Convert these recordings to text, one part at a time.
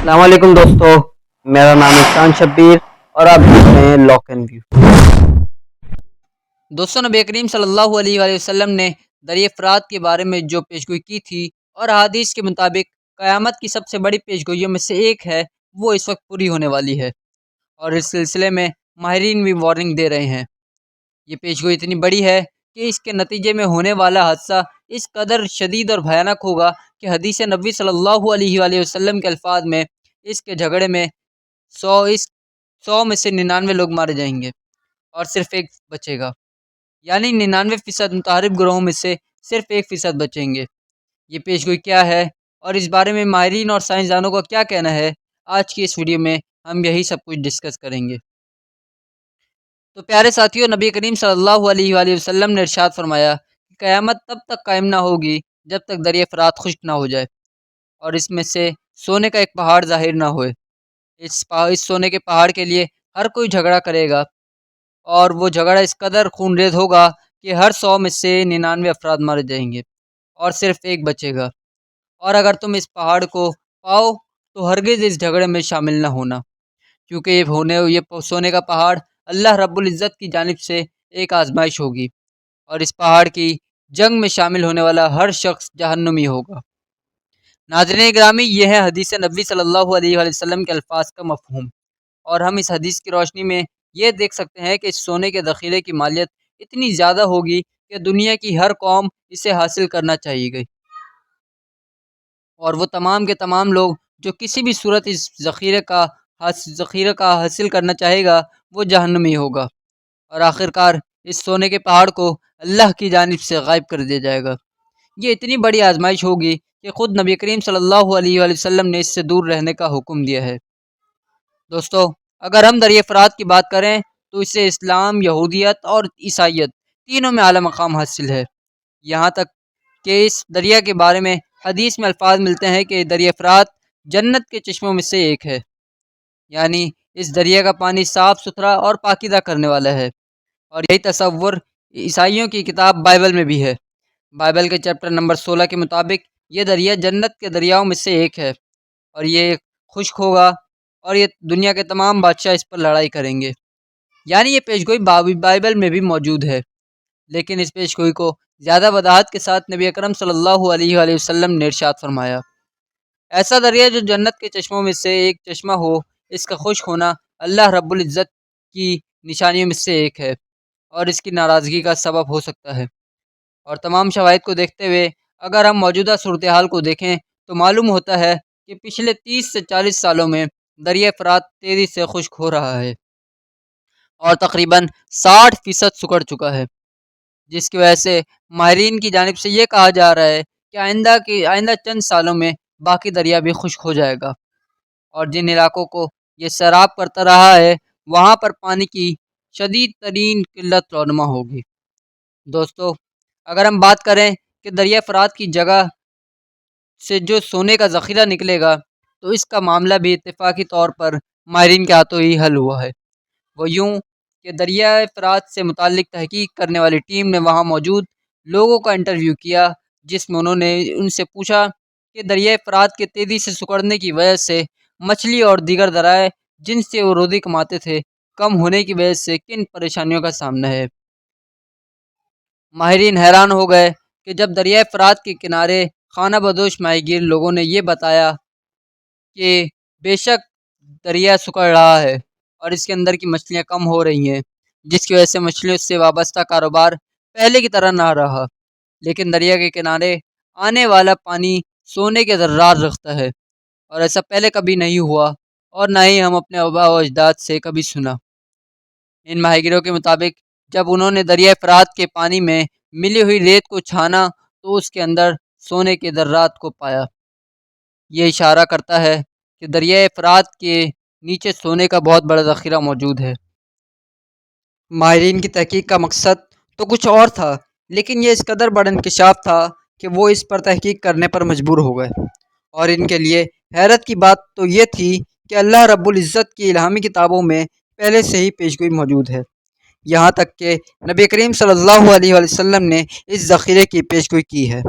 السلام علیکم دوستو، میرا نام ہے شان شبیر اور آپ دیکھ رہے ہیں لاک اینڈ ویو۔ دوستوں، نبی کریم صلی اللہ علیہ وآلہ وسلم نے دریا فرات کے بارے میں جو پیشگوئی کی تھی اور احادیث کے مطابق قیامت کی سب سے بڑی پیشگوئیوں میں سے ایک ہے، وہ اس وقت پوری ہونے والی ہے، اور اس سلسلے میں ماہرین بھی وارننگ دے رہے ہیں۔ یہ پیشگوئی اتنی بڑی ہے کہ اس کے نتیجے میں ہونے والا حادثہ اس قدر شدید اور بھیانک ہوگا کہ حدیث نبوی صلی اللہ علیہ وآلہ وسلم کے الفاظ میں اس کے جھگڑے میں 100 میں سے 99 لوگ مارے جائیں گے اور صرف ایک بچے گا، یعنی 99% متحارب گروہوں میں سے صرف 1% بچیں گے۔ یہ پیشگوئی کیا ہے اور اس بارے میں ماہرین اور سائنسدانوں کا کیا کہنا ہے، آج کی اس ویڈیو میں ہم یہی سب کچھ ڈسکس کریں گے۔ تو پیارے ساتھیوں، نبی کریم صلی اللہ علیہ وآلہ وسلم نے ارشاد فرمایا کہ قیامت تب تک قائم نہ ہوگی جب تک دریا فرات خشک نہ ہو جائے اور اس میں سے سونے کا ایک پہاڑ ظاہر نہ ہوئے۔ اس سونے کے پہاڑ کے لیے ہر کوئی جھگڑا کرے گا، اور وہ جھگڑا اس قدر خونریز ہوگا کہ ہر 100 میں سے 99 افراد مارے جائیں گے اور صرف ایک بچے گا، اور اگر تم اس پہاڑ کو پاؤ تو ہرگز اس جھگڑے میں شامل نہ ہونا، کیونکہ یہ سونے کا پہاڑ اللہ رب العزت کی جانب سے ایک آزمائش ہوگی، اور اس پہاڑ کی جنگ میں شامل ہونے والا ہر شخص جہنمی ہوگا۔ ناظرین گرامی، یہ ہے حدیث نبوی صلی اللہ علیہ وآلہ وسلم کے الفاظ کا مفہوم، اور ہم اس حدیث کی روشنی میں یہ دیکھ سکتے ہیں کہ اس سونے کے ذخیرے کی مالیت اتنی زیادہ ہوگی کہ دنیا کی ہر قوم اسے حاصل کرنا چاہیے گی، اور وہ تمام کے تمام لوگ جو کسی بھی صورت اس ذخیرے کا حاصل کرنا چاہے گا وہ جہنمی ہوگا، اور آخرکار اس سونے کے پہاڑ کو اللہ کی جانب سے غائب کر دیا جائے گا۔ یہ اتنی بڑی آزمائش ہوگی کہ خود نبی کریم صلی اللہ علیہ وآلہ وسلم نے اس سے دور رہنے کا حکم دیا ہے۔ دوستو، اگر ہم دریا فرات کی بات کریں تو اسے اسلام، یہودیت اور عیسائیت تینوں میں اعلیٰ مقام حاصل ہے، یہاں تک کہ اس دریا کے بارے میں حدیث میں الفاظ ملتے ہیں کہ دریا فرات جنت کے چشموں میں سے ایک ہے، یعنی اس دریا کا پانی صاف ستھرا اور پاکیزہ کرنے والا ہے، اور یہی تصور عیسائیوں کی کتاب بائبل میں بھی ہے۔ بائبل کے چیپٹر نمبر 16 کے مطابق یہ دریا جنت کے دریاؤں میں سے ایک ہے، اور یہ خشک ہوگا اور یہ دنیا کے تمام بادشاہ اس پر لڑائی کریں گے، یعنی یہ پیشگوئی بائبل میں بھی موجود ہے، لیکن اس پیشگوئی کو زیادہ وضاحت کے ساتھ نبی اکرم صلی اللہ علیہ وآلہ وسلم نے ارشاد فرمایا، ایسا دریا جو جنت کے چشموں میں سے ایک چشمہ ہو، اس کا خشک ہونا اللہ رب العزت کی نشانیوں میں سے ایک ہے اور اس کی ناراضگی کا سبب ہو سکتا ہے۔ اور تمام شواہد کو دیکھتے ہوئے اگر ہم موجودہ صورتحال کو دیکھیں تو معلوم ہوتا ہے کہ پچھلے 30 سے 40 سالوں میں دریا فرات تیزی سے خشک ہو رہا ہے اور تقریباً 60% سکڑ چکا ہے، جس کی وجہ سے ماہرین کی جانب سے یہ کہا جا رہا ہے کہ آئندہ چند سالوں میں باقی دریا بھی خشک ہو جائے گا، اور جن علاقوں کو یہ سیراب کرتا رہا ہے وہاں پر پانی کی شدید ترین قلت رونما ہوگی۔ دوستو، اگر ہم بات کریں کہ دریا فرات کی جگہ سے جو سونے کا ذخیرہ نکلے گا تو اس کا معاملہ بھی اتفاقی طور پر ماہرین کے ہاتھوں ہی حل ہوا ہے۔ وہ یوں کہ دریا فرات سے متعلق تحقیق کرنے والی ٹیم نے وہاں موجود لوگوں کا انٹرویو کیا، جس میں انہوں نے ان سے پوچھا کہ دریا فرات کے تیزی سے سکڑنے کی وجہ سے مچھلی اور دیگر ذرائع جن سے وہ روزی کماتے تھے کم ہونے کی وجہ سے کن پریشانیوں کا سامنا ہے۔ ماہرین حیران ہو گئے کہ جب دریائے فرات کے کنارے خانہ بدوش ماہی گیر لوگوں نے یہ بتایا کہ بے شک دریا سکڑ رہا ہے اور اس کے اندر کی مچھلیاں کم ہو رہی ہیں، جس کی وجہ سے مچھلیوں سے وابستہ کاروبار پہلے کی طرح نہ رہا، لیکن دریا کے کنارے آنے والا پانی سونے کے ذرات رکھتا ہے، اور ایسا پہلے کبھی نہیں ہوا اور نہ ہی ہم اپنے آباء و اجداد سے کبھی سنا۔ ان ماہی گیروں کے مطابق جب انہوں نے دریائے فرات کے پانی میں ملی ہوئی ریت کو چھانا تو اس کے اندر سونے کے ذرات کو پایا۔ یہ اشارہ کرتا ہے کہ دریائے فرات کے نیچے سونے کا بہت بڑا ذخیرہ موجود ہے۔ ماہرین کی تحقیق کا مقصد تو کچھ اور تھا، لیکن یہ اس قدر بڑا انکشاف تھا کہ وہ اس پر تحقیق کرنے پر مجبور ہو گئے، اور ان کے لیے حیرت کی بات تو یہ تھی کہ اللہ رب العزت کی الہامی کتابوں میں پہلے سے ہی پیشگوئی موجود ہے، یہاں تک کہ نبی کریم صلی اللہ علیہ وآلہ وسلم نے اس ذخیرے کی پیشگوئی کی ہے،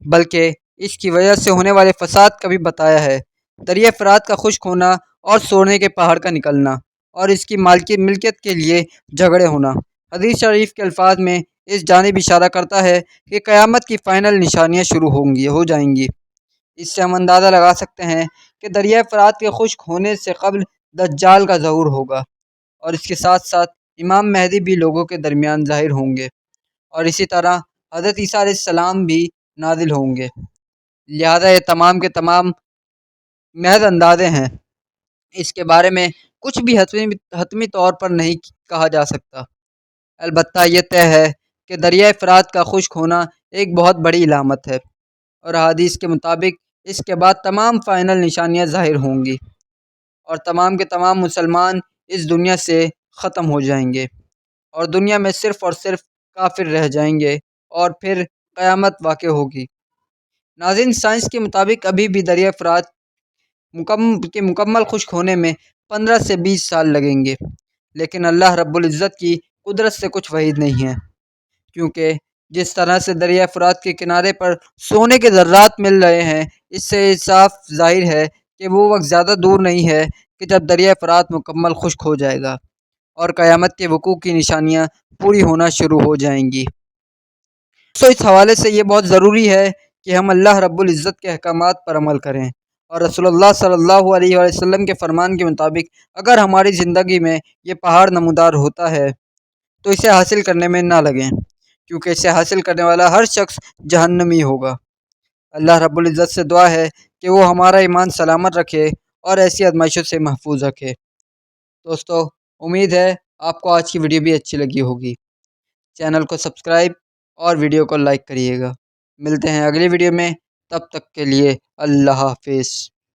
بلکہ اس کی وجہ سے ہونے والے فساد کا بھی بتایا ہے، دریائے فرات کا خشک ہونا اور سونے کے پہاڑ کا نکلنا اور اس کی ملکیت کے لیے جھگڑے ہونا۔ حدیث شریف کے الفاظ میں اس جانب اشارہ کرتا ہے کہ قیامت کی فائنل نشانیاں شروع ہو جائیں گی۔ اس سے ہم اندازہ لگا سکتے ہیں کہ دریائے فرات کے خشک ہونے سے قبل دجال کا ظہور ہوگا، اور اس کے ساتھ ساتھ امام مہدی بھی لوگوں کے درمیان ظاہر ہوں گے، اور اسی طرح حضرت عیسیٰ علیہ السلام بھی نازل ہوں گے۔ لہذا یہ تمام کے تمام محض اندازے ہیں، اس کے بارے میں کچھ بھی حتمی طور پر نہیں کہا جا سکتا۔ البتہ یہ طے ہے کہ دریائے فرات کا خشک ہونا ایک بہت بڑی علامت ہے، اور احادیث کے مطابق اس کے بعد تمام فائنل نشانیاں ظاہر ہوں گی، اور تمام کے تمام مسلمان اس دنیا سے ختم ہو جائیں گے، اور دنیا میں صرف اور صرف کافر رہ جائیں گے، اور پھر قیامت واقع ہوگی۔ ناظرین، سائنس کے مطابق ابھی بھی دریائے فرات کے مکمل خشک ہونے میں 15 سے 20 سال لگیں گے، لیکن اللہ رب العزت کی قدرت سے کچھ بعید نہیں ہے، کیونکہ جس طرح سے دریائے فرات کے کنارے پر سونے کے ذرات مل رہے ہیں، اس سے صاف ظاہر ہے کہ وہ وقت زیادہ دور نہیں ہے کہ جب دریائے فرات مکمل خشک ہو جائے گا اور قیامت کے وقوع کی نشانیاں پوری ہونا شروع ہو جائیں گی۔ تو اس حوالے سے یہ بہت ضروری ہے کہ ہم اللہ رب العزت کے احکامات پر عمل کریں، اور رسول اللہ صلی اللہ علیہ وسلم کے فرمان کے مطابق اگر ہماری زندگی میں یہ پہاڑ نمودار ہوتا ہے تو اسے حاصل کرنے میں نہ لگیں، کیونکہ اسے حاصل کرنے والا ہر شخص جہنمی ہوگا۔ اللہ رب العزت سے دعا ہے کہ وہ ہمارا ایمان سلامت رکھے اور ایسی آزمائشوں سے محفوظ رکھے۔ دوستو، امید ہے آپ کو آج کی ویڈیو بھی اچھی لگی ہوگی۔ چینل کو سبسکرائب اور ویڈیو کو لائک کریے گا۔ ملتے ہیں اگلی ویڈیو میں، تب تک کے لیے اللہ حافظ۔